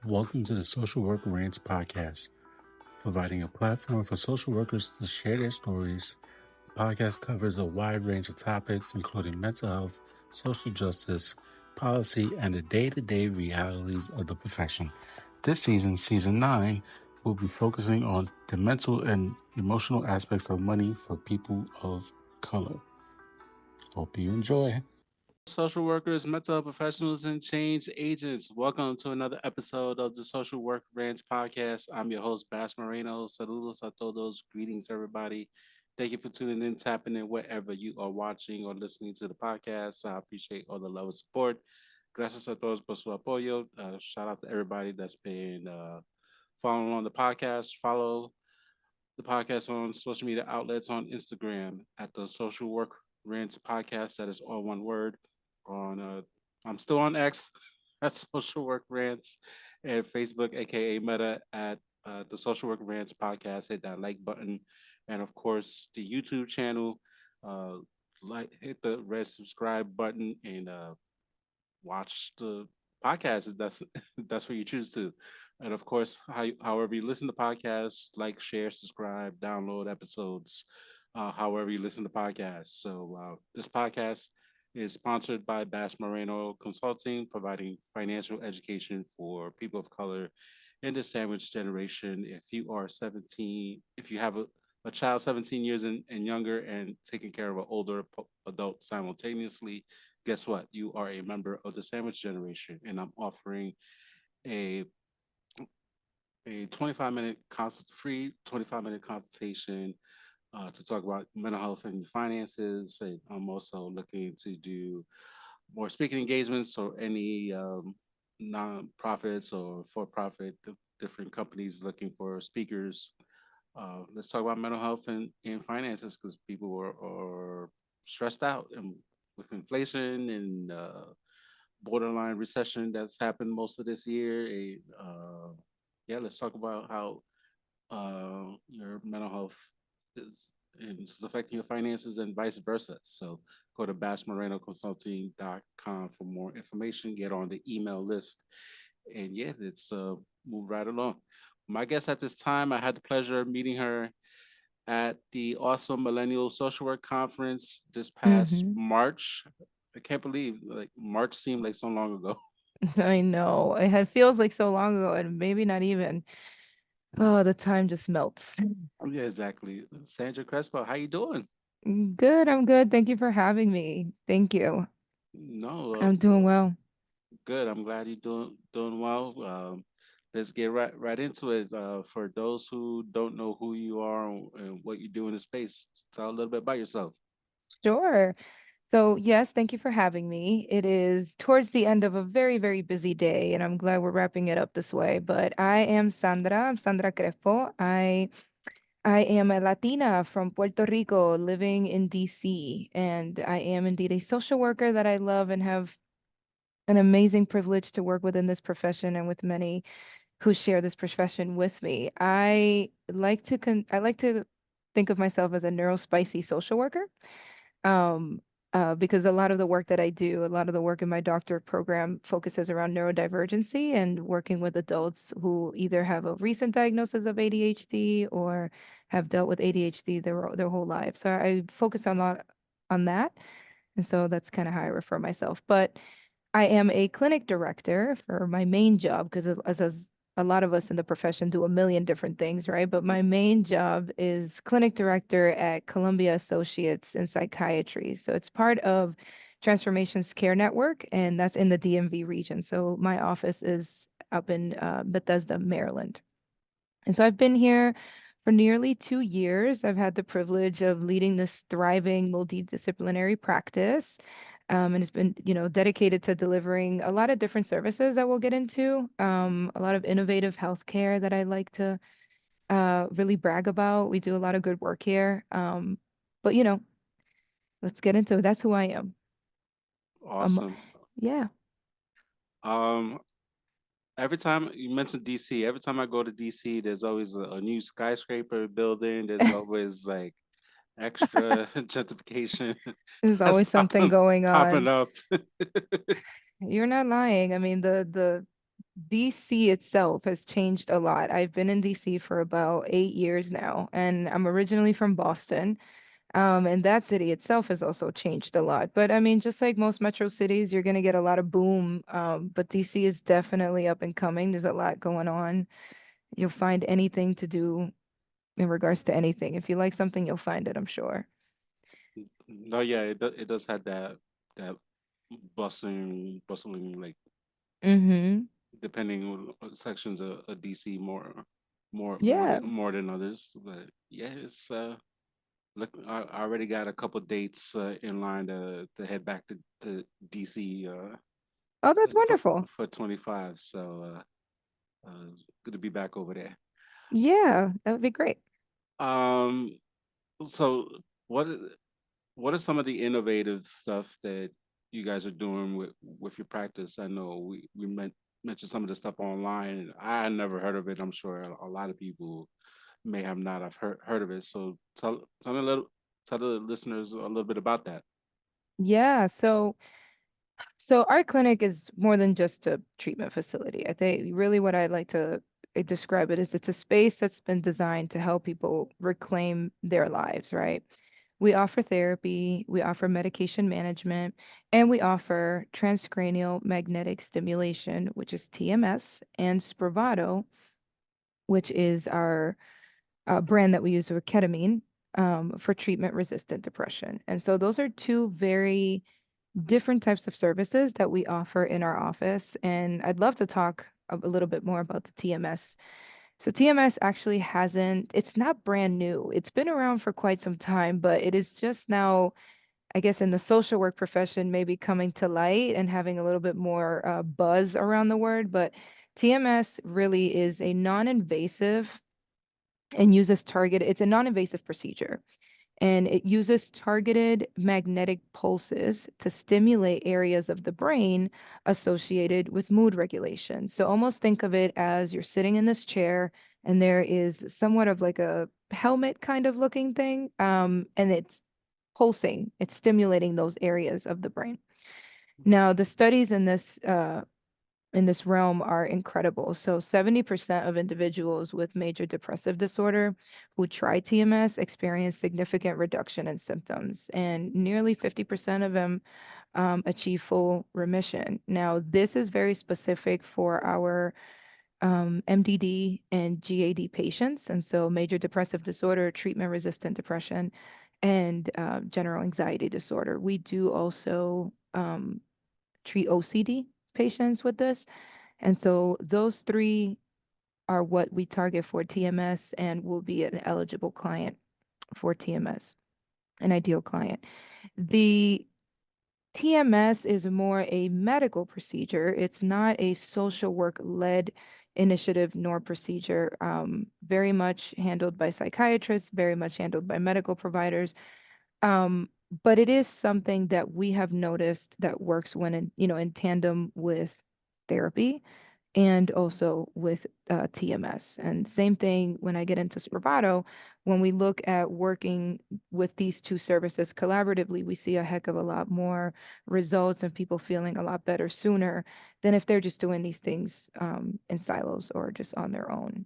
Welcome to the Social Work Rants podcast, providing a platform for social workers to share their stories. The podcast covers a wide range of topics, including mental health, social justice, policy, and the day-to-day realities of the profession. This season, season 9, will be focusing on the mental and emotional aspects of money for people of color. Hope you enjoy. Social workers, mental health professionals, and change agents. Welcome to another episode of the Social Work Rants podcast. I'm your host, Bass Moreno. Saludos a todos. Greetings, everybody. Thank you for tuning in, tapping in wherever you are watching or listening to the podcast. I appreciate all the love and support. Gracias a todos por su apoyo. Shout out to everybody that's been following on the podcast. Follow the podcast on social media outlets on Instagram at the Social Work Rants podcast. That is all one word. I'm still on X at Social Work Rants, and Facebook, aka Meta, at the Social Work Rants podcast. Hit that like button, and of course the YouTube channel. Uh, hit the red subscribe button and watch the podcast if that's what you choose to. And of course, however you listen to podcasts, like, share, subscribe, download episodes, however you listen to podcasts. So this podcast is sponsored by Bass Moreno Consulting, providing financial education for people of color in the sandwich generation. If you are 17, if you have a child 17 years and younger and taking care of an older adult simultaneously, guess what? You are a member of the sandwich generation, and I'm offering a 25-minute free 25-minute consultation to talk about mental health and finances. And I'm also looking to do more speaking engagements or any non-profits or for-profit different companies looking for speakers. Let's talk about mental health and finances because people are stressed out and with inflation and borderline recession that's happened most of this year. Yeah, let's talk about how your mental health is affecting your finances and vice versa. So go to bashmorenoconsulting.com for more information. Get on the email list, and yeah, let's move right along. My guest at this time, I had the pleasure of meeting her at the awesome Millennial Social Work Conference this past hmm March. I can't believe like March seemed like so long ago. I know. Feels like so long ago, and maybe not even. Oh, the time just melts. Yeah, exactly. Sandra Crespo, how you doing? Good, I'm good. Thank you for having me. Thank you. No, I'm doing well. good. I'm glad you're doing well. Let's get right into it. For those who don't know who you are and what you do in the space, tell a little bit about yourself. Sure. So, yes, thank you for having me. It is towards the end of a very, very busy day, and I'm glad we're wrapping it up this way. But I am Sandra. I'm Sandra Crespo. I am a Latina from Puerto Rico living in DC, and I am indeed a social worker that I love and have an amazing privilege to work within this profession and with many who share this profession with me. I like to think of myself as a neurospicy social worker. Um, because a lot of the work that I do, a lot of the work in my doctorate program focuses around neurodivergency and working with adults who either have a recent diagnosis of ADHD or have dealt with ADHD their whole life. So I focus a lot on that. And so that's kind of how I refer myself. But I am a clinic director for my main job because as a lot of us in the profession do a million different things, right? But my main job is clinic director at Columbia Associates in Psychiatry. So it's part of Transformations Care Network, and that's in the DMV region. So my office is up in Bethesda, Maryland. And so I've been here for nearly 2 years. I've had the privilege of leading this thriving multidisciplinary practice. And it's been, dedicated to delivering a lot of different services that we'll get into, a lot of innovative healthcare that I like to really brag about. We do a lot of good work here. But, let's get into it. That's who I am. Um, Awesome. yeah. Um, every time you mention DC, every time I go to DC, there's always a new skyscraper building. There's always like extra gentrification There's that's always something going popping on. up. You're not lying. I mean, the DC itself has changed a lot. I've been in DC for about 8 years now, and I'm originally from Boston. And that city itself has also changed a lot. But I mean, just like most metro cities, you're going to get a lot of boom. But DC is definitely up and coming. There's a lot going on. You'll find anything to do in regards to anything. If you like something, you'll find it, I'm sure. No, yeah, it does have that bustling like Mm-hmm. depending on what sections of DC Yeah. more than others. But yeah, it's look, I already got a couple dates in line to head back to DC Oh, that's wonderful. for 25. So good to be back over there. Yeah, that would be great. Um, so what what are some of the innovative stuff that you guys are doing with your practice? I know mentioned some of the stuff online. I never heard of it. I'm sure a lot of people may have not have heard of it. So tell the listeners a little bit about that. Yeah, so our clinic is more than just a treatment facility. I think really what I'd like to describe it is it's a space that's been designed to help people reclaim their lives, right? We offer therapy, we offer medication management, and we offer transcranial magnetic stimulation, which is TMS, and Spravato, which is our brand that we use for ketamine for treatment resistant depression. And so those are two very different types of services that we offer in our office. And I'd love to talk a little bit more about the TMS. So TMS actually hasn't, it's not brand new. It's been around for quite some time, but it is just now, I guess, in the social work profession, maybe coming to light and having a little bit more buzz around the word. But TMS really is a non-invasive and uses target, it's a non-invasive procedure and it uses targeted magnetic pulses to stimulate areas of the brain associated with mood regulation. So almost think of it as you're sitting in this chair and there is somewhat of like a helmet kind of looking thing, and it's pulsing, it's stimulating those areas of the brain. Now, the studies in this realm are incredible. So 70% of individuals with major depressive disorder who try TMS experience significant reduction in symptoms, and nearly 50% of them achieve full remission. Now, this is very specific for our MDD and GAD patients, and so major depressive disorder, treatment-resistant depression, and general anxiety disorder. We do also treat OCD patients with this. And so those three are what we target for TMS and will be an eligible client for TMS, an ideal client. The TMS is more a medical procedure. It's not a social work led initiative nor procedure, very much handled by psychiatrists, very much handled by medical providers. Um, but it is something that we have noticed that works when in tandem with therapy and also with TMS. And same thing when I get into Spravato, when we look at working with these two services collaboratively, we see a heck of a lot more results and people feeling a lot better sooner than if they're just doing these things in silos or just on their own.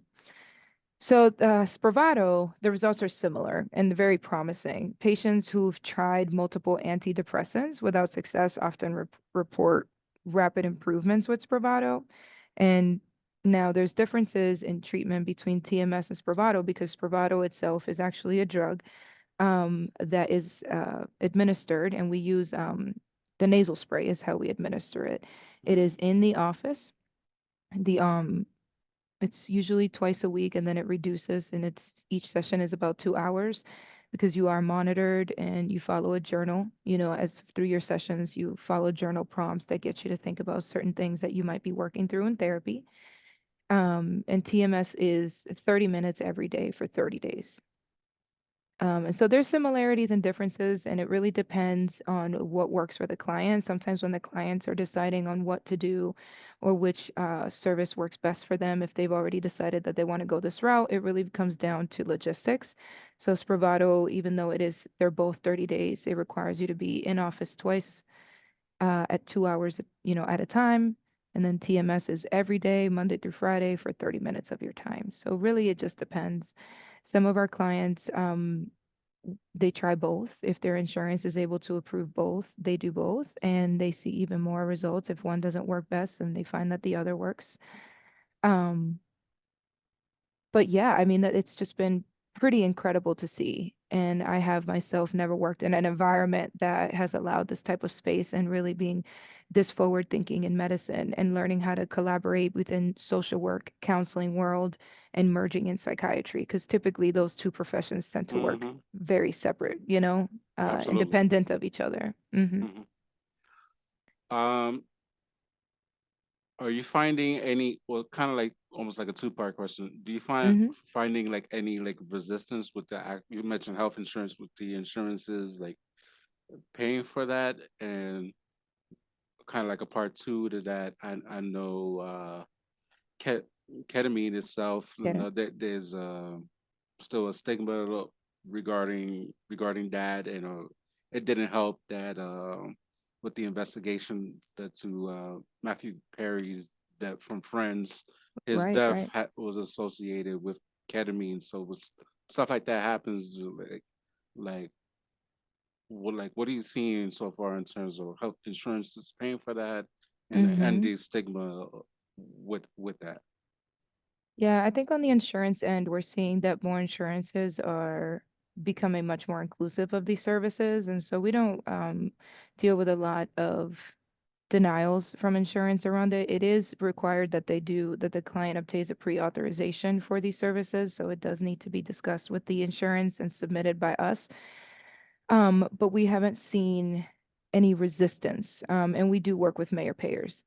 So, Spravato, the results are similar and very promising. Patients who've tried multiple antidepressants without success often report rapid improvements with Spravato. And now there's differences in treatment between TMS and Spravato because Spravato itself is actually a drug that is administered, and we use the nasal spray is how we administer it. It is in the office. The it's usually twice a week, and then it reduces, and it's each session is about 2 hours because you are monitored and you follow a journal. As through your sessions, you follow journal prompts that get you to think about certain things that you might be working through in therapy. And TMS is 30 minutes every day for 30 days. And so there's similarities and differences, and it really depends on what works for the client. Sometimes when the clients are deciding on what to do or which service works best for them, if they've already decided that they want to go this route, it really comes down to logistics. So Spravato, even though they're both 30 days, it requires you to be in office twice at 2 hours, at a time. And then TMS is every day, Monday through Friday, for 30 minutes of your time. So really, it just depends. Some of our clients, they try both. If their insurance is able to approve both, they do both, and they see even more results. If one doesn't work best, and they find that the other works. Um, but yeah, I mean, that it's just been pretty incredible to see. And I have myself never worked in an environment that has allowed this type of space and really being this forward thinking in medicine and learning how to collaborate within social work, counseling world, and merging in psychiatry. Because typically those two professions tend to work Mm-hmm. very separate, Absolutely. independent of each other. Mm-hmm. Um, are you finding any, well, kind of like almost like a two-part question. Do you find Hmm. finding like any like resistance with the you mentioned health insurance with the insurances like paying for that, and kind of like a part two to that. I know ket- ketamine itself, you Yeah. know, there's still a stigma regarding that, and it didn't help that with the investigation that to Matthew Perry's death from Friends, his Right, death right. was associated with ketamine. So was stuff like that happens, like what are you seeing so far in terms of health insurance is paying for that, and Hmm. the stigma with that? Yeah, I think on the insurance end, we're seeing that more insurances are becoming much more inclusive of these services. And so we don't deal with a lot of denials from insurance around it. It is required that that the client obtains a pre-authorization for these services. So it does need to be discussed with the insurance and submitted by us. But we haven't seen any resistance. And we do work with major payers.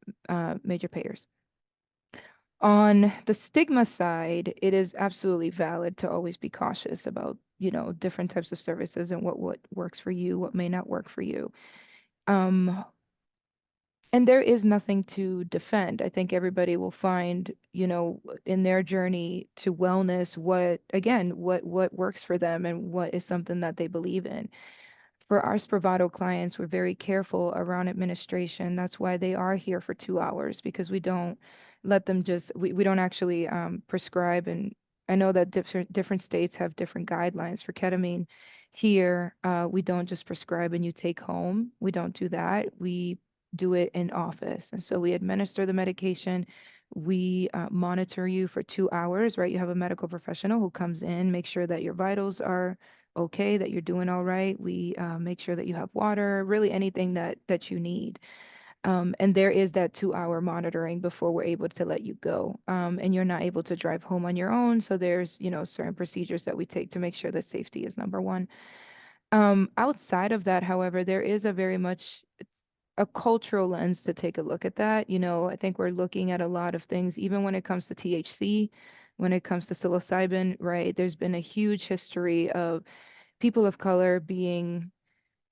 On the stigma side, it is absolutely valid to always be cautious about, different types of services and what works for you, what may not work for you. Um, and there is nothing to defend. I think everybody will find, in their journey to wellness, what works for them and what is something that they believe in. For our Spravato clients, we're very careful around administration. That's why they are here for 2 hours, because we don't let them we don't actually prescribe. And I know that different states have different guidelines for ketamine. Here, we don't just prescribe and you take home. We don't do that. We do it in office. And so we administer the medication. We monitor you for 2 hours, right? You have a medical professional who comes in, make sure that your vitals are okay, that you're doing all right. We make sure that you have water, really anything that you need. And there is that 2 hour monitoring before we're able to let you go. And you're not able to drive home on your own. So there's, certain procedures that we take to make sure that safety is number one. Outside of that, however, there is a very much a cultural lens to take a look at that. I think we're looking at a lot of things, even when it comes to THC, when it comes to psilocybin, right? There's been a huge history of people of color being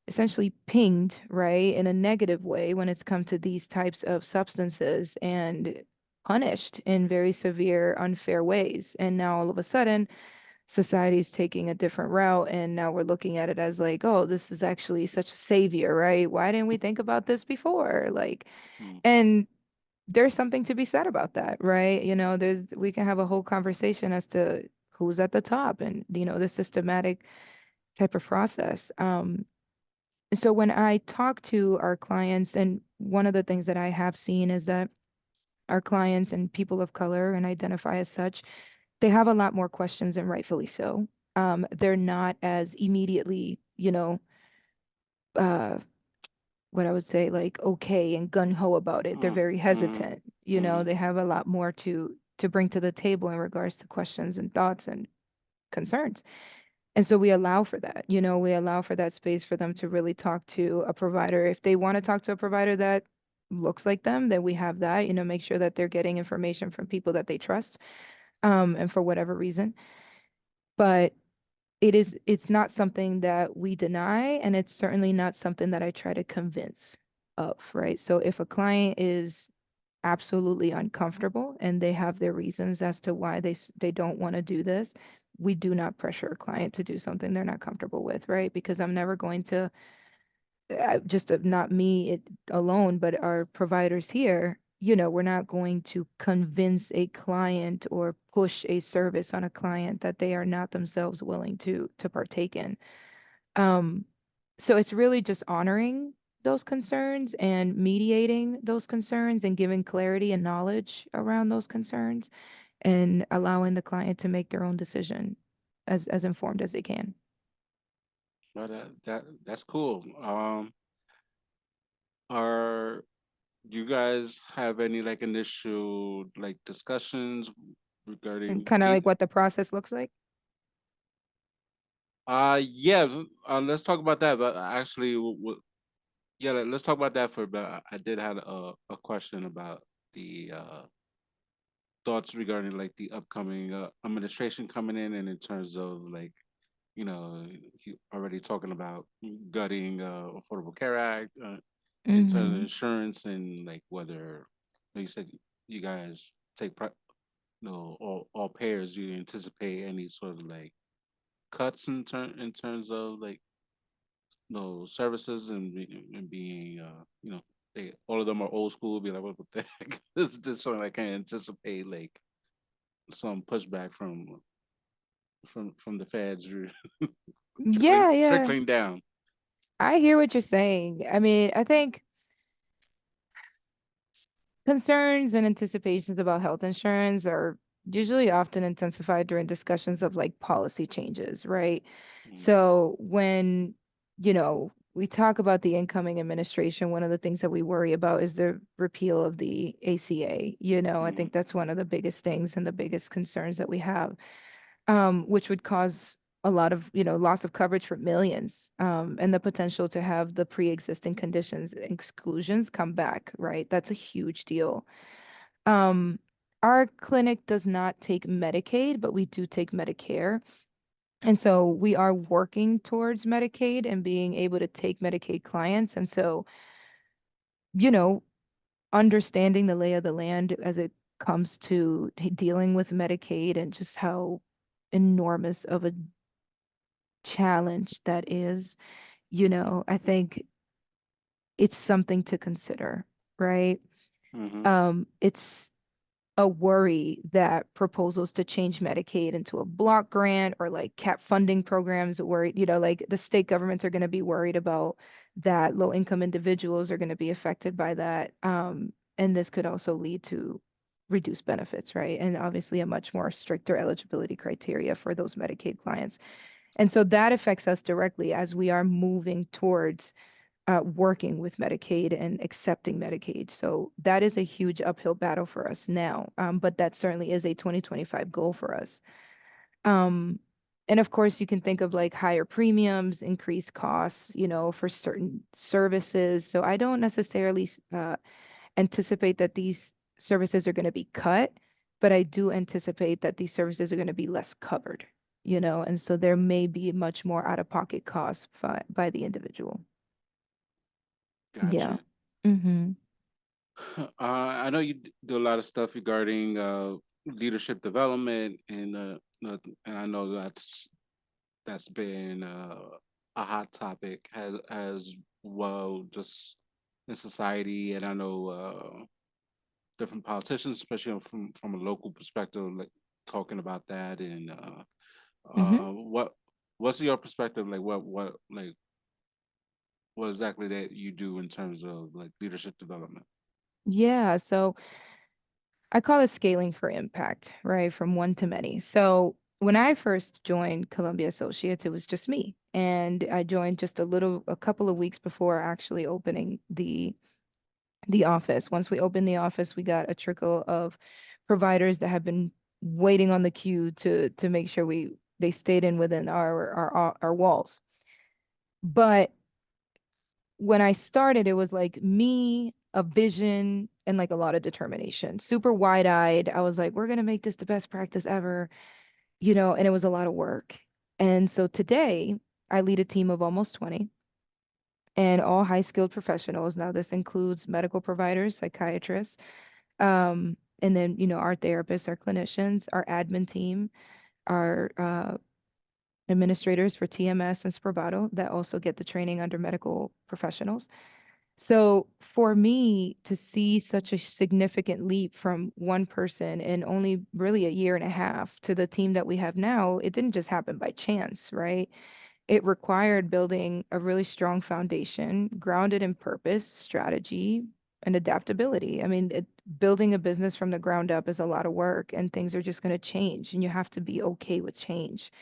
essentially pinged, right, in a negative way when it's come to these types of substances and punished in very severe, unfair ways. And now all of a sudden, society's taking a different route. And now we're looking at it as like, oh, this is actually such a savior, right? Why didn't we think about this before? Like, Mm, and there's something to be said about that, right? We can have a whole conversation as to who's at the top and, the systematic type of process. So when I talk to our clients, and one of the things that I have seen is that our clients and people of color and identify as such, they have a lot more questions, and rightfully so. They're not as immediately, uh, what I would say, like okay and gun ho about it. They're mm, very mm, hesitant. mm, They have a lot more to bring to the table in regards to questions and thoughts and concerns. And so we allow for that. We allow for that space for them to really talk to a provider. If they want to talk to a provider that looks like them, then we have that, make sure that they're getting information from people that they trust, and for whatever reason. But it's not something that we deny, and it's certainly not something that I try to convince of, right? So if a client is absolutely uncomfortable and they have their reasons as to why they don't want to do this, we do not pressure a client to do something they're not comfortable with, right? Because I'm never going to not me alone, but our providers here. we're not going to convince a client or push a service on a client that they are not themselves willing to partake in. Um, so it's really just honoring those concerns and mediating those concerns and giving clarity and knowledge around those concerns and allowing the client to make their own decision as informed as they can. Well, that's cool. Are do you guys have any like initial like discussions And regarding kind of eight? like what the process looks like. Yeah. Let's talk about that. But actually, yeah, let's talk about that for a bit. I did have a question about the thoughts regarding like the upcoming administration coming in, and in terms of like he already talking about gutting Affordable Care Act in terms of Mm-hmm. insurance and like whether like you said you guys take all payers. You anticipate any sort of like cuts in terms of like services and being they all of them are old school. Be like, what the heck? This something I can't anticipate like some pushback from the feds Yeah, yeah. trickling down. I hear what you're saying. I mean, I think concerns and anticipations about health insurance are usually often intensified during discussions of like policy changes, right? Mm, So when, we talk about the incoming administration, one of the things that we worry about is the repeal of the ACA. I mm, think that's one of the biggest things and the biggest concerns that we have, which would cause a lot of, loss of coverage for millions, and the potential to have the pre-existing conditions exclusions come back, right? That's a huge deal. Um, our clinic does not take Medicaid, but we do take Medicare. And so we are working towards Medicaid and being able to take Medicaid clients. And so, you know, understanding the lay of the land as it comes to dealing with Medicaid and just how enormous of a challenge that is, I think it's something to consider, right? mm-hmm. It's a worry that proposals to change Medicaid into a block grant or like cap funding programs where, like the state governments are going to be worried about that low income individuals are going to be affected by that. And this could also lead to reduced benefits, right? And obviously a much more stricter eligibility criteria for those Medicaid clients. And so that affects us directly as we are moving towards working with Medicaid and accepting Medicaid. So that is a huge uphill battle for us now. But that certainly is a 2025 goal for us. Um, and of course, you can think of like higher premiums, increased costs, for certain services. So I don't necessarily anticipate that these services are going to be cut, but I do anticipate that these services are going to be less covered, and so there may be much more out-of-pocket costs by the individual. Yeah. Gotcha. Mm-hmm. I know you do a lot of stuff regarding leadership development, and I know that's been a hot topic as well, just in society. And I know different politicians, especially from a local perspective, like talking about that. And Mm-hmm. what's your perspective? Like what exactly that you do in terms of like leadership development? Yeah. So I call it scaling for impact, right? From one to many. So when I first joined Columbia Associates, it was just me. And I joined just a couple of weeks before actually opening the office. Once we opened the office, we got a trickle of providers that have been waiting on the queue to make sure they stayed in within our walls. But when I started, it was like me, a vision, and like a lot of determination. Super wide-eyed. I was like, we're gonna make this the best practice ever, and it was a lot of work. And so today, I lead a team of almost 20 and all high-skilled professionals. Now, this includes medical providers, psychiatrists, and then, our therapists, our clinicians, our admin team, our administrators for TMS and Spravato that also get the training under medical professionals. So for me to see such a significant leap from one person in only really a year and a half to the team that we have now, it didn't just happen by chance, right? It required building a really strong foundation, grounded in purpose, strategy, and adaptability. I mean, building a business from the ground up is a lot of work, and things are just going to change, and you have to be okay with change.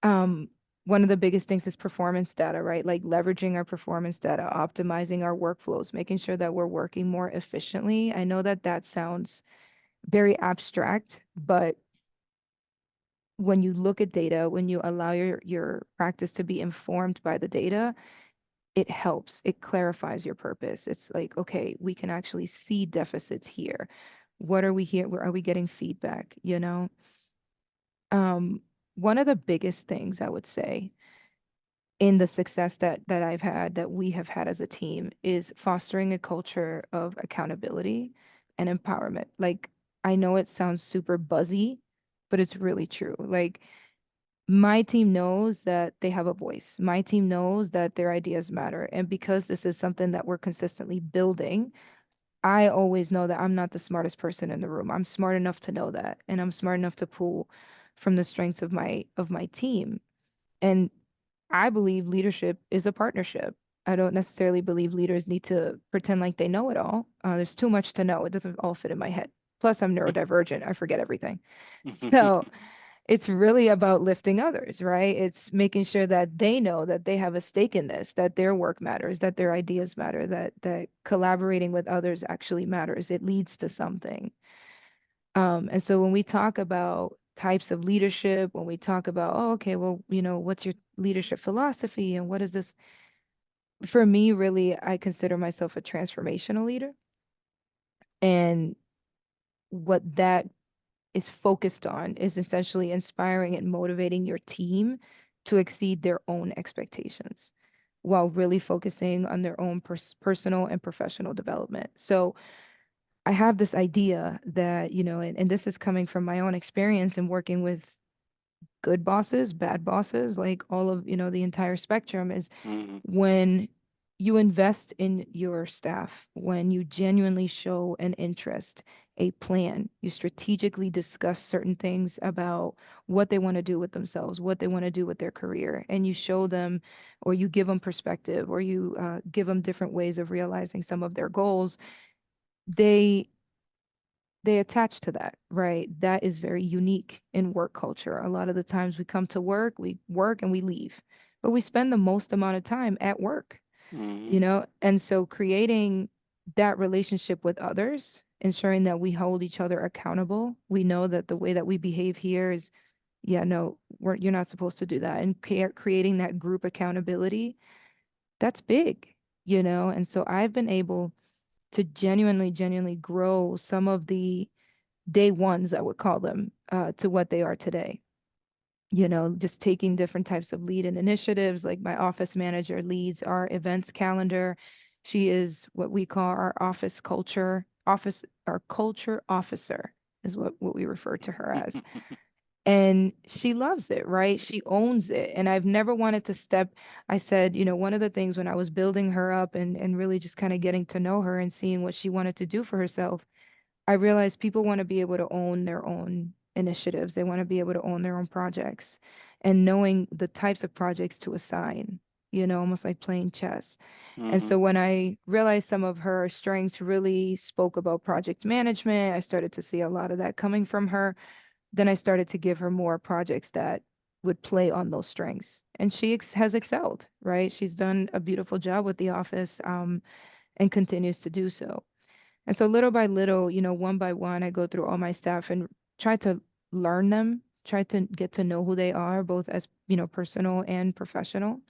Um, One of the biggest things is performance data, right? Like leveraging our performance data, optimizing our workflows, making sure that we're working more efficiently. I know that that sounds very abstract, but when you look at data, when you allow your practice to be informed by the data, it helps. It clarifies your purpose. It's like, okay, we can actually see deficits here. What are we here? Where are we getting feedback? You know, um, one of the biggest things I would say in the success that I've had, that we have had as a team, is fostering a culture of accountability and empowerment. Like, I know it sounds super buzzy, but it's really true. Like, my team knows that they have a voice. My team knows that their ideas matter. And because this is something that we're consistently building, I always know that I'm not the smartest person in the room. I'm smart enough to know that, and I'm smart enough to pull from the strengths of my team. And I believe leadership is a partnership. I don't necessarily believe leaders need to pretend like they know it all. There's too much to know. It doesn't all fit in my head. Plus, I'm neurodivergent. I forget everything. So it's really about lifting others, right? It's making sure that they know that they have a stake in this, that their work matters, that their ideas matter, that collaborating with others actually matters. It leads to something. And so when we talk about types of leadership, when we talk about, oh, okay, well, what's your leadership philosophy and what is this? For me, really, I consider myself a transformational leader. And what that is focused on is essentially inspiring and motivating your team to exceed their own expectations while really focusing on their own personal and professional development. So I have this idea that, and this is coming from my own experience in working with good bosses, bad bosses, like all of, the entire spectrum, is Mhm. when you invest in your staff, when you genuinely show an interest, a plan, you strategically discuss certain things about what they want to do with themselves, what they want to do with their career, and you show them, or you give them perspective, or you give them different ways of realizing some of their goals, they they attach to that, right? That is very unique in work culture. A lot of the times we come to work, we work and we leave, but we spend the most amount of time at work, Mhm. And so creating that relationship with others, ensuring that we hold each other accountable. We know that the way that we behave here is, yeah, no, you're not supposed to do that. And creating that group accountability, that's big, And so I've been able to genuinely grow some of the day ones, I would call them, to what they are today. Just taking different types of lead and initiatives. Like my office manager leads our events calendar. She is what we call our culture officer is what we refer to her as. And she loves it, right? She owns it. And I've never wanted to step. I said, one of the things when I was building her up and really just kind of getting to know her and seeing what she wanted to do for herself, I realize people want to be able to own their own initiatives. They want to be able to own their own projects and knowing the types of projects to assign, almost like playing chess. And Mhm. so when I realized some of her strengths really spoke about project management, I started to see a lot of that coming from her. Then I started to give her more projects that would play on those strengths. And she has excelled, right? She's done a beautiful job with the office, and continues to do so. And so little by little, one by one, I go through all my staff and try to learn them, try to get to know who they are, both as, personal and professional,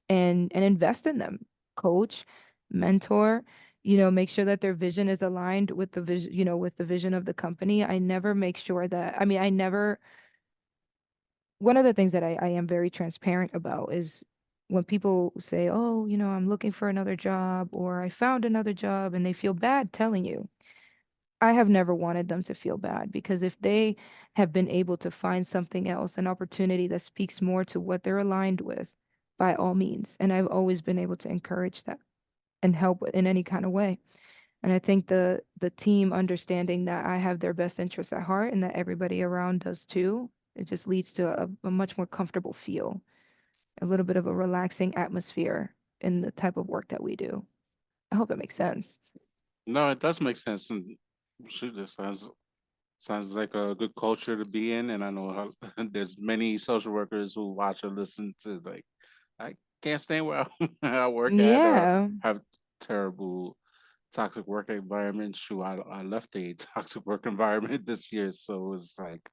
and invest in them, coach, mentor, make sure that their vision is aligned with the vision, with the vision of the company. I never make sure that, I mean, I never, one of the things that I am very transparent about is when people say, oh, I'm looking for another job or I found another job and they feel bad telling you. I have never wanted them to feel bad because if they have been able to find something else, an opportunity that speaks more to what they're aligned with, by all means. And I've always been able to encourage that. and help in any kind of way. And I think the team understanding that I have their best interests at heart and that everybody around does too, it just leads to a much more comfortable feel, a little bit of a relaxing atmosphere in the type of work that we do. I hope that makes sense. No, it does make sense. And shoot, this sounds like a good culture to be in. And I know how, there's many social workers who watch or listen to like, I can't stand where I work at or Yeah, have terrible toxic work environment. Shoot, I left a toxic work environment this year, so it's like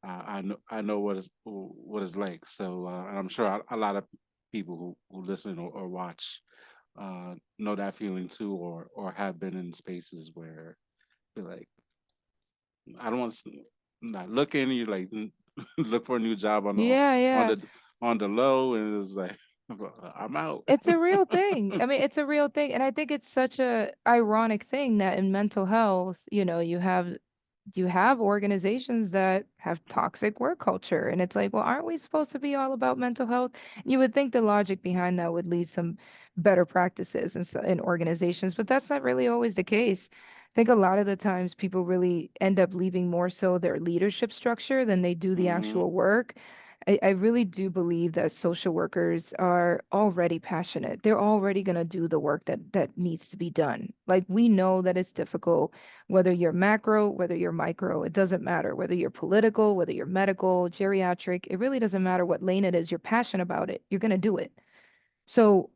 I know what it's like. So and I'm sure a lot of people who listen or watch know that feeling too, or have been in spaces where they're like, I don't want to not looking. You like look for a new job yeah, on yeah. the on the low, and it's like I'm out. It's a real thing. I mean, it's a real thing. And I think it's such a ironic thing that in mental health, you have organizations that have toxic work culture. And it's like, well, aren't we supposed to be all about mental health? You would think the logic behind that would lead some better practices in organizations, but that's not really always the case. I think a lot of the times people really end up leaving more so their leadership structure than they do the Hmm. actual work. I really do believe that social workers are already passionate. They're already going to do the work that needs to be done. Like we know that it's difficult, whether you're macro, whether you're micro, it doesn't matter. Whether you're political, whether you're medical, geriatric, it really doesn't matter what lane it is. You're passionate about it. You're going to do it. So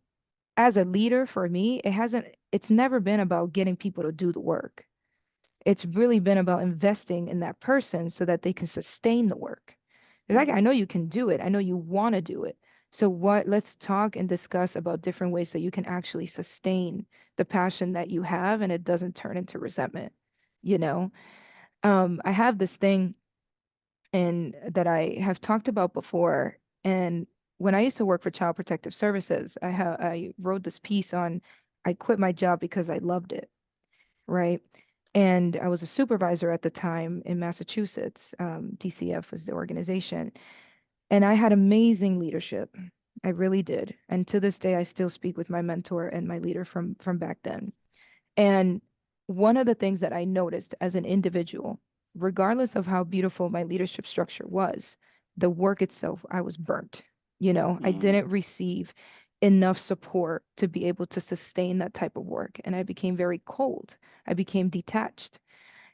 as a leader, for me, it's never been about getting people to do the work. It's really been about investing in that person so that they can sustain the work. It's like, I Right. know you can do it. I know you want to do it. So let's talk and discuss about different ways so you can actually sustain the passion that you have and it doesn't turn into resentment. You know, I have this thing and that I have talked about before. And when I used to work for Child Protective Services, I wrote this piece on I quit my job because I loved it, right? And I was a supervisor at the time in Massachusetts. DCF was the organization. And I had amazing leadership. I really did. And to this day, I still speak with my mentor and my leader from back then. And one of the things that I noticed as an individual, regardless of how beautiful my leadership structure was, the work itself, I was burnt. I Hmm. didn't receive enough support to be able to sustain that type of work. And I became very cold. I became detached.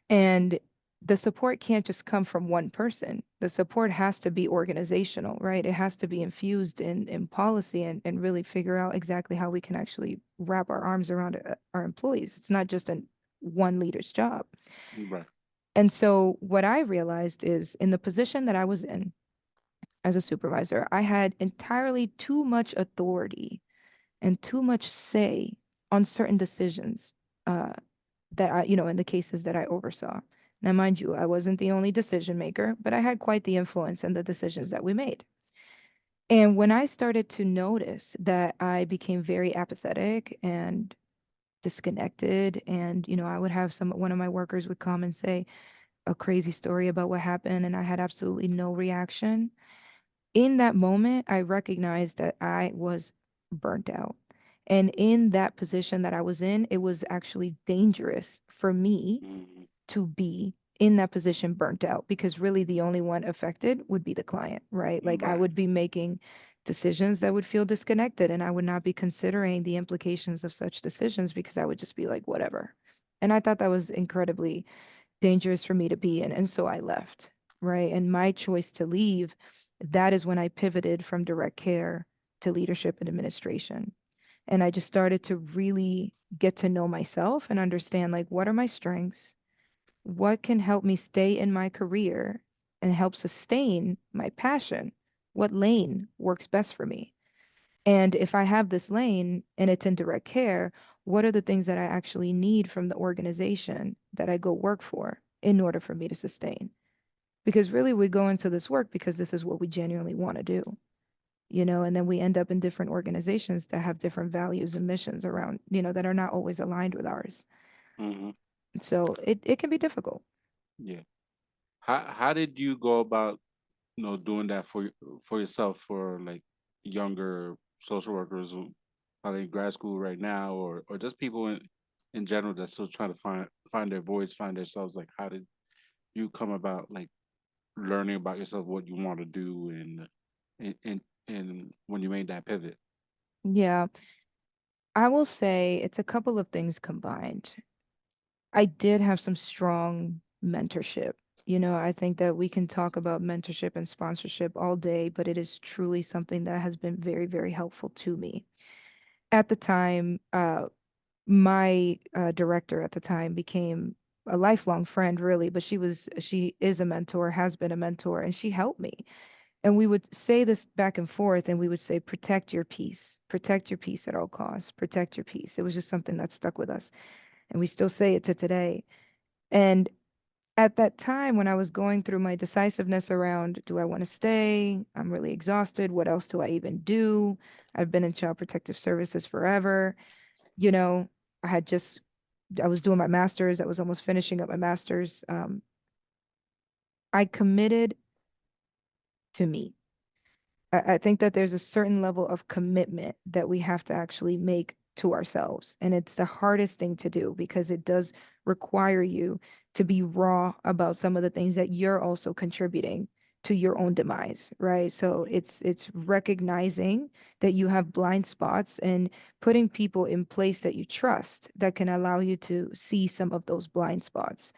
And the support can't just come from one person. The support has to be organizational, right? It has to be infused in policy and really figure out exactly how we can actually wrap our arms around our employees. It's not just one leader's job. Right. And so what I realized is in the position that I was in as a supervisor, I had entirely too much authority and too much say on certain decisions. Uh, that in the cases that I oversaw. Now, mind you, I wasn't the only decision maker, but I had quite the influence in the decisions that we made. And when I started to notice that I became very apathetic and disconnected, and I would have one of my workers would come and say a crazy story about what happened, and I had absolutely no reaction. In that moment, I recognized that I was burnt out. And in that position that I was in, it was actually dangerous for me Hmm. to be in that position burnt out because really the only one affected would be the client, right? Like I Right. would be making decisions that would feel disconnected and I would not be considering the implications of such decisions because I would just be like, whatever. And I thought that was incredibly dangerous for me to be in. And so I left, right? And my choice to leave, that is when I pivoted from direct care to leadership and administration. And I just started to really get to know myself and understand like what are my strengths, what can help me stay in my career and help sustain my passion? What lane works best for me? And if I have this lane and it's in direct care, what are the things that I actually need from the organization that I go work for in order for me to sustain? Because really, we go into this work because this is what we genuinely want to do, and then we end up in different organizations that have different values and missions around, that are not always aligned with ours. Hmm. So it can be difficult. Yeah. How did you go about doing that for yourself for like younger social workers? probably in grad school right now, or just people in general that's still trying to find their voice, find themselves. Like, how did you come about like learning about yourself, what you want to do, and when you made that pivot? Yeah, I will say it's a couple of things combined. I did have some strong mentorship. I think that we can talk about mentorship and sponsorship all day, but it is truly something that has been very, very helpful to me. At the time, my director at the time became a lifelong friend, really, but she is a mentor, has been a mentor, and she helped me. And we would say this back and forth, and we would say, protect your peace at all costs, protect your peace. It was just something that stuck with us. And we still say it to today. And at that time, when I was going through my decisiveness around, do I want to stay? I'm really exhausted. What else do I even do? I've been in child protective services forever. You know, I had just, I was doing my master's. I was almost finishing up my master's. I committed to me. I think that there's a certain level of commitment that we have to actually make to ourselves. And it's the hardest thing to do because it does require you to be raw about some of the things that you're also contributing to your own demise, right? So it's recognizing that you have blind spots and putting people in place that you trust that can allow you to see some of those blind spots.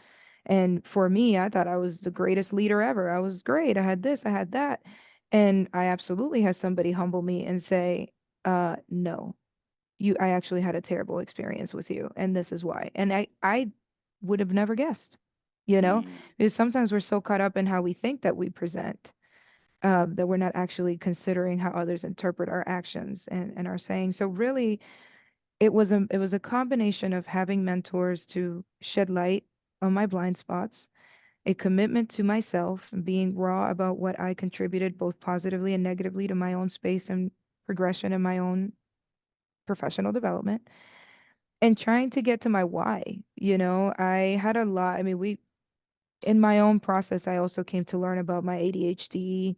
And for me, I thought I was the greatest leader ever. I was great. I had this, I had that. And I absolutely had somebody humble me and say, no, I actually had a terrible experience with you, and this is why. And I would have never guessed, you know, Mm, because sometimes we're so caught up in how we think that we present, that we're not actually considering how others interpret our actions and our saying. So really, it was a combination of having mentors to shed light on my blind spots, a commitment to myself and being raw about what I contributed both positively and negatively to my own space and progression in my own professional development, and trying to get to my why. I had a lot, I mean, in my own process, I also came to learn about my ADHD,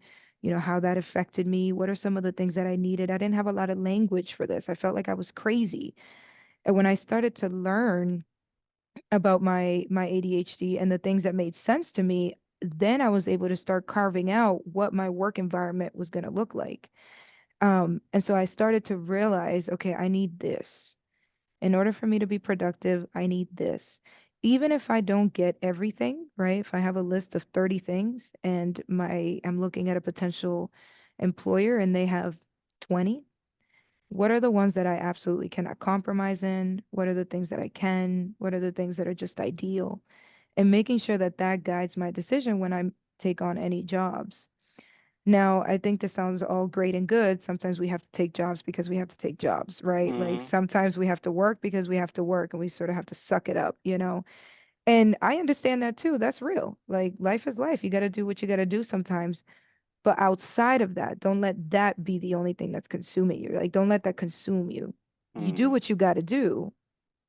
how that affected me. What are some of the things that I needed? I didn't have a lot of language for this. I felt like I was crazy. And when I started to learn about my ADHD and the things that made sense to me, then I was able to start carving out what my work environment was going to look like. And so I started to realize, okay, I need this. In order for me to be productive, I need this. Even if I don't get everything, right? If I have a list of 30 things and I'm looking at a potential employer and they have 20, what are the ones that I absolutely cannot compromise in? What are the things that I can? What are the things that are just ideal? And making sure that that guides my decision when I take on any jobs. Now, I think this sounds all great and good. Sometimes we have to take jobs because we have to take jobs, right? Like mm-hmm. sometimes we have to work because we have to work and we sort of have to suck it up. And I understand that too. That's real. Like life is life. You got to do what you got to do sometimes. But outside of that, don't let that be the only thing that's consuming you. Like, don't let that consume you. You do Mm, what you got to do.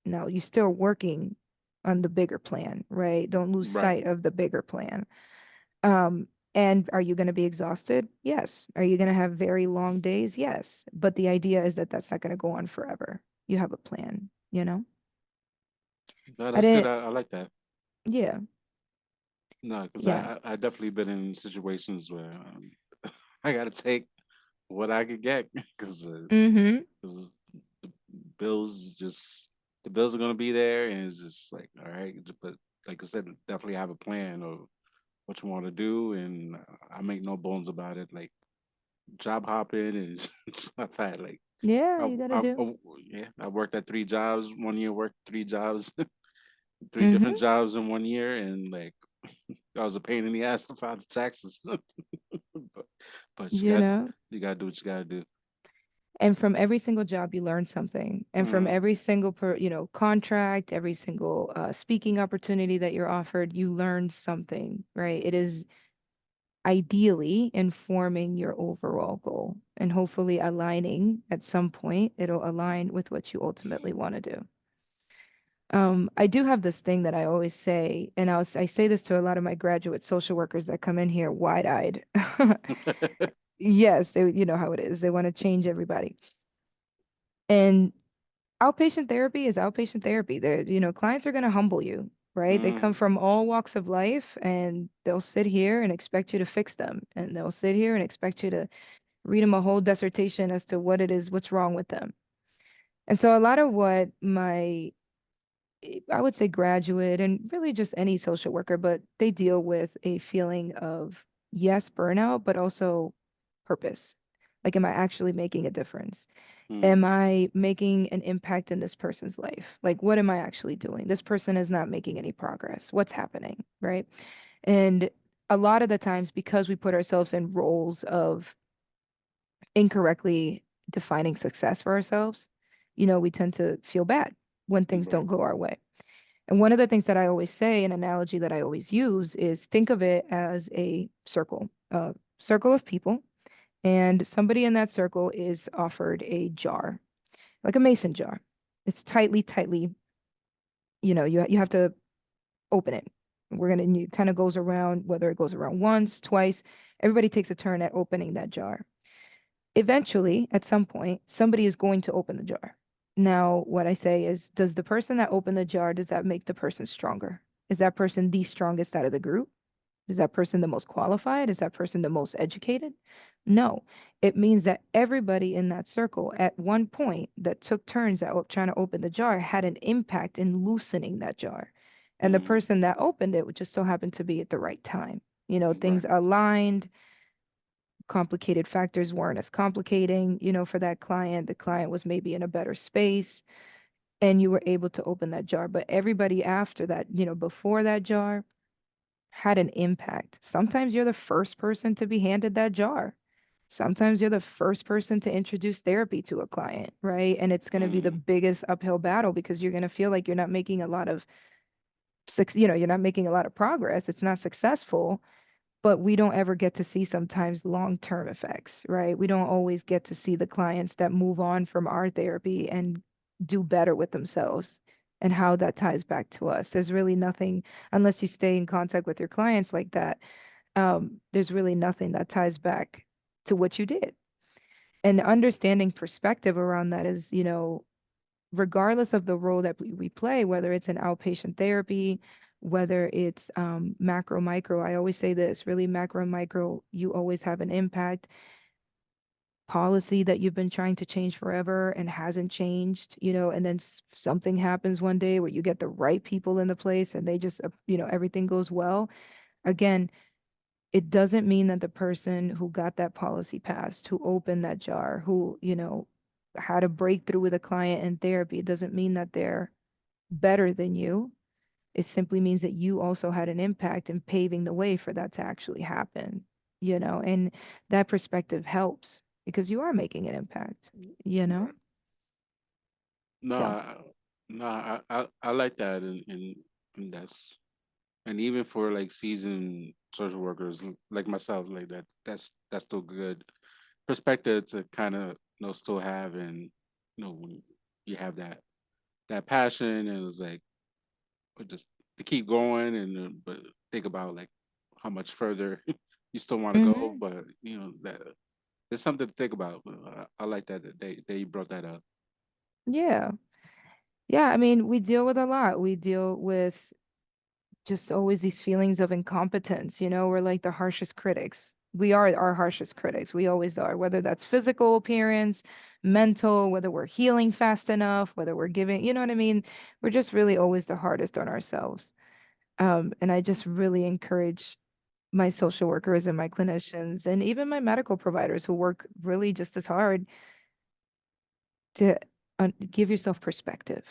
Now, you're still working on the bigger plan, right? Don't lose right. sight of the bigger plan. And are you going to be exhausted? Yes. Are you going to have very long days? Yes. But the idea is that that's not going to go on forever. You have a plan. No, I that's good. didn't, I like that. yeah, No, because yeah. I definitely been in situations where I got to take what I could get because Mm-hmm. the bills just the bills are gonna be there, and it's just like, all right. But like I said, definitely have a plan of what you want to do, and I make no bones about it. Like job hopping and stuff. I like Yeah, I, you got to I, do. yeah, I worked at 3 jobs one year. Worked 3 jobs, three different Mm-hmm. jobs in one year, and like that was a pain in the ass to file the taxes. But You know, you got to do what you got to do. and from every single job, you learn something. And from Mm, every single contract, every single speaking opportunity that you're offered, you learn something, right? It is ideally informing your overall goal and hopefully aligning at some point, it'll align with what you ultimately want to do. I do have this thing that I always say, and I say this to a lot of my graduate social workers that come in here wide-eyed. Yes, you know how it is. They want to change everybody. And outpatient therapy is outpatient therapy. Clients are going to humble you, right? They come Mm, from all walks of life and they'll sit here and expect you to fix them. And they'll sit here and expect you to read them a whole dissertation as to what it is, what's wrong with them. And so a lot of what I would say graduate and really just any social worker, but they deal with a feeling of, yes, burnout, but also purpose. Like, am I actually making a difference? Am mm, I making an impact in this person's life? Like, what am I actually doing? This person is not making any progress. What's happening? Right. And a lot of the times, because we put ourselves in roles of incorrectly defining success for ourselves, we tend to feel bad when things don't right. go our way. And one of the things that I always say, an analogy that I always use, is think of it as a circle of people, and somebody in that circle is offered a jar, like a mason jar. It's tightly, you have to open it. It kind of goes around, whether it goes around once, twice, everybody takes a turn at opening that jar. Eventually, at some point, somebody is going to open the jar. Now, what I say is, does the person that opened the jar, does that make the person stronger? Is that person the strongest out of the group? Is that person the most qualified? Is that person the most educated? No. It means that everybody in that circle at one point that took turns at trying to open the jar had an impact in loosening that jar. And the Mm, person that opened it would just so happen to be at the right time. Things right. aligned, complicated factors weren't as complicating, for that client. The client was maybe in a better space and you were able to open that jar. But everybody after that, before that jar, had an impact. Sometimes you're the first person to be handed that jar. Sometimes you're the first person to introduce therapy to a client, right? And it's going to be the Mm, biggest uphill battle because you're going to feel like you're not making a lot of you're not making a lot of progress. It's not successful, but we don't ever get to see sometimes long-term effects, right? We don't always get to see the clients that move on from our therapy and do better with themselves and how that ties back to us. There's really nothing, unless you stay in contact with your clients like that, there's really nothing that ties back to what you did. And understanding perspective around that is, regardless of the role that we play, whether it's an outpatient therapy, whether it's macro, micro, I always say this, really macro, micro, you always have an impact. Policy that you've been trying to change forever and hasn't changed, and then something happens one day where you get the right people in the place and they just, everything goes well. Again, it doesn't mean that the person who got that policy passed, who opened that jar, who, had a breakthrough with a client in therapy, it doesn't mean that they're better than you. It simply means that you also had an impact in paving the way for that to actually happen, and that perspective helps because you are making an impact, you know? right. No, So, I like that, and that's and even for like seasoned social workers like myself, like that's still good perspective to kind of still have, and when you have that passion and it's like just to keep going and but think about like how much further you still want to go, hmm but that there's something to think about. I like that they you brought that up. yeah. Yeah, I mean, we deal with a lot. We deal with just always these feelings of incompetence. We're like the harshest critics. We are our harshest critics. We always are, whether that's physical appearance, mental, whether we're healing fast enough, whether we're giving, you know what I mean? We're just really always the hardest on ourselves. And I just really encourage my social workers and my clinicians and even my medical providers who work really just as hard to give yourself perspective,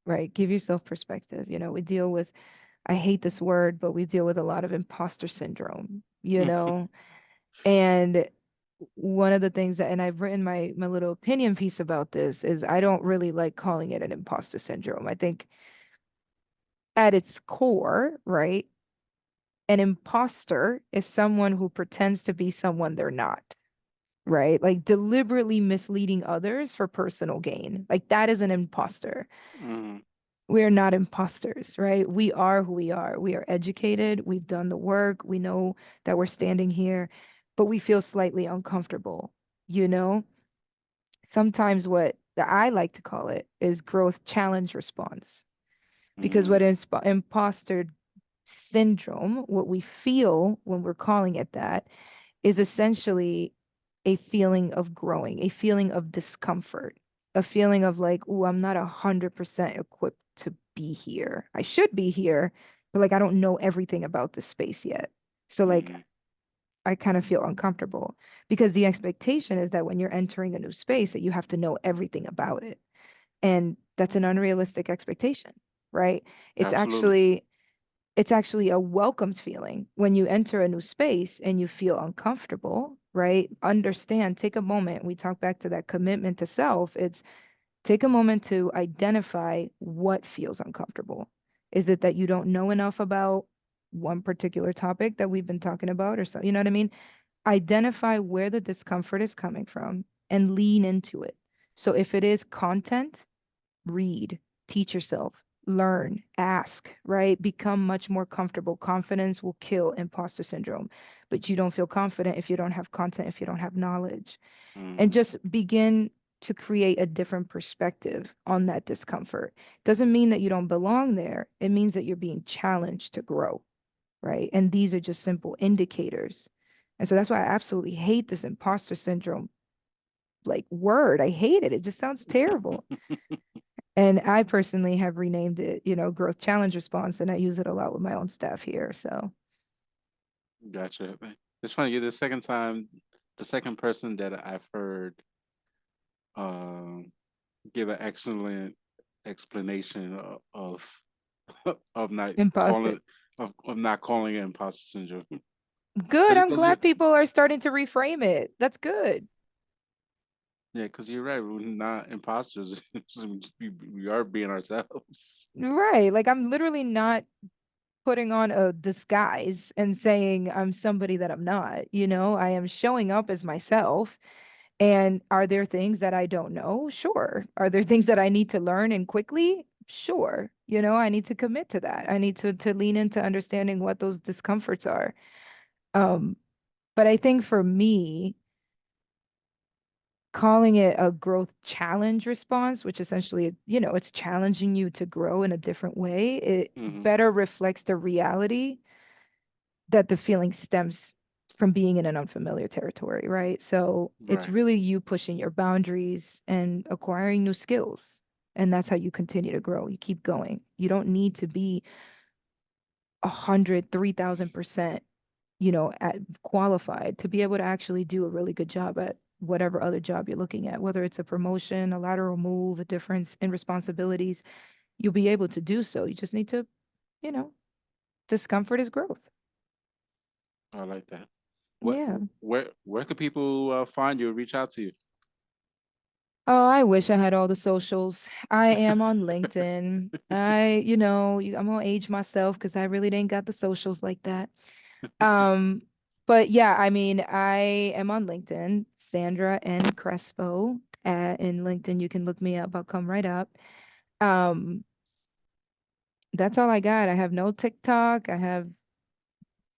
right? Give yourself perspective. We deal with, I hate this word, but we deal with a lot of imposter syndrome, and one of the things that, and I've written my little opinion piece about this, is I don't really like calling it an imposter syndrome. I think at its core, right, an imposter is someone who pretends to be someone they're not, right? Like deliberately misleading others for personal gain. Like that is an imposter. Hmm. We're not imposters, right? We are who we are. We are educated. We've done the work. We know that we're standing here, but we feel slightly uncomfortable, you know? Sometimes what that I like to call it is growth challenge response. Because what Mm, imposter syndrome, what we feel when we're calling it that, is essentially a feeling of growing, a feeling of discomfort, a feeling of like, oh, I'm not 100% equipped to be here. I should be here, but like I don't know everything about the space yet. So like mm, I kind of feel uncomfortable because the expectation is that when you're entering a new space that you have to know everything about it. And that's an unrealistic expectation, right? It's absolutely. actually it's actually a welcomed feeling when you enter a new space and you feel uncomfortable, right? Understand, take a moment. We talk back to that commitment to self. It's take a moment to identify what feels uncomfortable. Is it that you don't know enough about one particular topic that we've been talking about or so, you know what I mean? Identify where the discomfort is coming from and lean into it. So if it is content, read, teach yourself, learn, ask, right? Become much more comfortable. Confidence will kill imposter syndrome, but you don't feel confident if you don't have content, if you don't have knowledge. And Mm, just begin to create a different perspective on that discomfort. Doesn't mean that you don't belong there. It means that you're being challenged to grow, right? And these are just simple indicators. And so that's why I absolutely hate this imposter syndrome like word. I hate it. It just sounds terrible. And I personally have renamed it, growth challenge response, and I use it a lot with my own staff here. So, gotcha. It's funny. You're the second time, the second person that I've heard um, give an excellent explanation of not imposter. calling of not calling it imposter syndrome. Good. I'm Because you glad people are starting to reframe it. That's good. yeah, because you're right. We're not imposters. We are being ourselves. Right. Like I'm literally not putting on a disguise and saying I'm somebody that I'm not. I am showing up as myself. And are there things that I don't know? Sure. Are there things that I need to learn and quickly? Sure. I need to commit to that. I need to lean into understanding what those discomforts are. Um, but I think for me, calling it a growth challenge response, which essentially, it's challenging you to grow in a different way, it Hmm. better reflects the reality that the feeling stems from being in an unfamiliar territory, right? So it's Right. really you pushing your boundaries and acquiring new skills. And that's how you continue to grow. You keep going. You don't need to be 100, 3,000%, at qualified to be able to actually do a really good job at whatever other job you're looking at, whether it's a promotion, a lateral move, a difference in responsibilities, you'll be able to do so. You just need to, you know, discomfort is growth. I like that. What? Yeah. Where could people find you? Reach out to Oh, I wish I had all the socials. I am on LinkedIn. I'm gonna age myself because I really didn't got the socials like that. Um, but yeah, I mean, I am on LinkedIn, Sandra N. Crespo. In LinkedIn, you can look me up. I'll come right up. Um, that's all I got. I have no TikTok. I have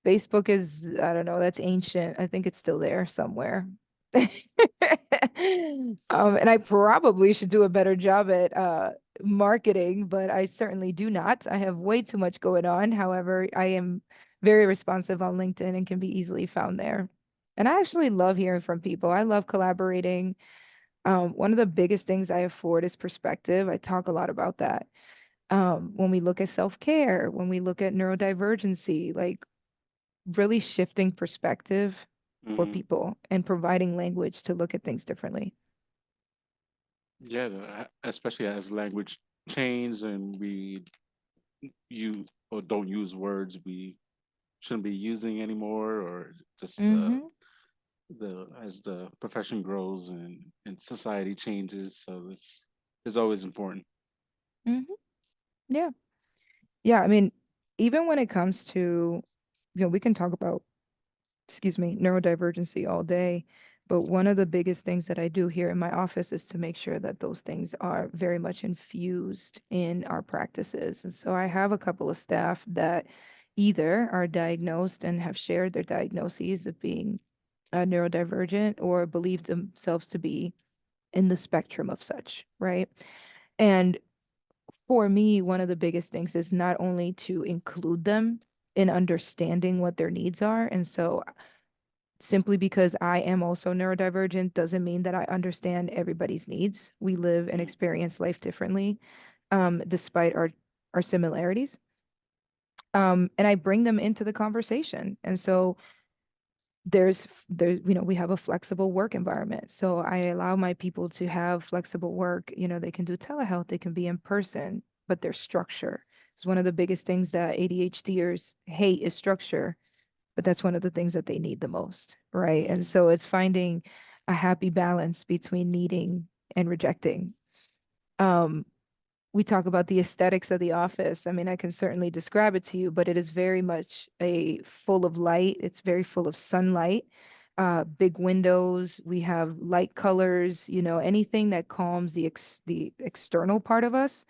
Facebook is, I don't know, that's ancient. I think it's still there somewhere. And I probably should do a better job at marketing, but I certainly do not. I have way too much going on. However, I am very responsive on LinkedIn and can be easily found there. And I actually love hearing from people. I love collaborating. One of the biggest things I afford is perspective. I talk a lot about that. When we look at self-care, when we look at neurodivergency, like really shifting perspective for you. people and providing language to look at things differently. Yeah, especially as language change and we you or don't use words we shouldn't be using anymore, or just Mm-hmm. the as the profession grows and society changes. So it's always important. Mm-hmm. Yeah. Yeah. I mean, even when it comes to, we can talk about, excuse me, neurodivergency all day. But one of the biggest things that I do here in my office is to make sure that those things are very much infused in our practices. And so I have a couple of staff that either are diagnosed and have shared their diagnoses of being neurodivergent or believe themselves to be in the spectrum of such, right? And for me, one of the biggest things is not only to include them in understanding what their needs are. And so simply because I am also neurodivergent doesn't mean that I understand everybody's needs. We live and Mm, experience life differently, despite our similarities. And I bring them into the conversation. And so we have a flexible work environment. So I allow my people to have flexible work. They can do telehealth, they can be in person, but their structure is one of the biggest things that ADHDers hate is structure, but that's one of the things that they need the most, right? And mm, so it's finding a happy balance between needing and rejecting. Um, we talk about the aesthetics of the office. I mean, I can certainly describe it to you, but it is very much a full of light. It's very full of sunlight, big windows. We have light colors, anything that calms the external part of us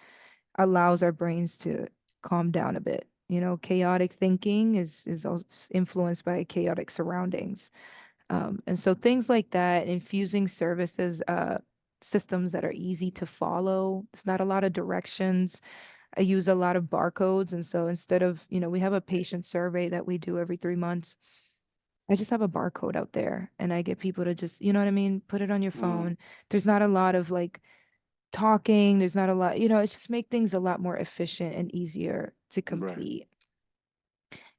allows our brains to calm down a bit. Chaotic thinking is also influenced by chaotic surroundings. And so things like that, infusing services, systems that are easy to follow. It's not a lot of directions. I use a lot of barcodes. And so instead of, we have a patient survey that we do every 3 months. I just have a barcode out there and I get people to just, you know what I mean? Put it on your mm. phone. There's not a lot of like talking. There's not a lot, it's just make things a lot more efficient and easier to Right. complete.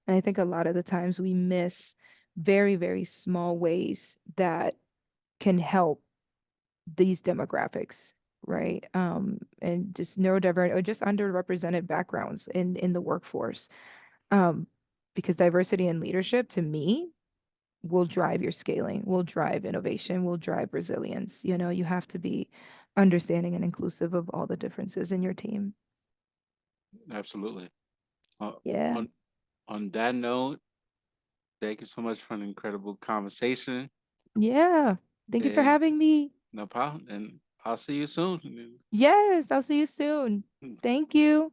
And I think a lot of the times we miss very, very small ways that can help these demographics, right? And just neurodivergent or just underrepresented backgrounds in the workforce. Um, because diversity in leadership to me will drive your scaling, will drive innovation, will drive resilience. You have to be understanding and inclusive of all the differences in your team. Absolutely. Uh, Yeah. on on that note, thank you so much for an incredible conversation. Yeah. Thank you for And having me. no problem. And I'll see you soon. Yes, I'll see you soon. Thank you.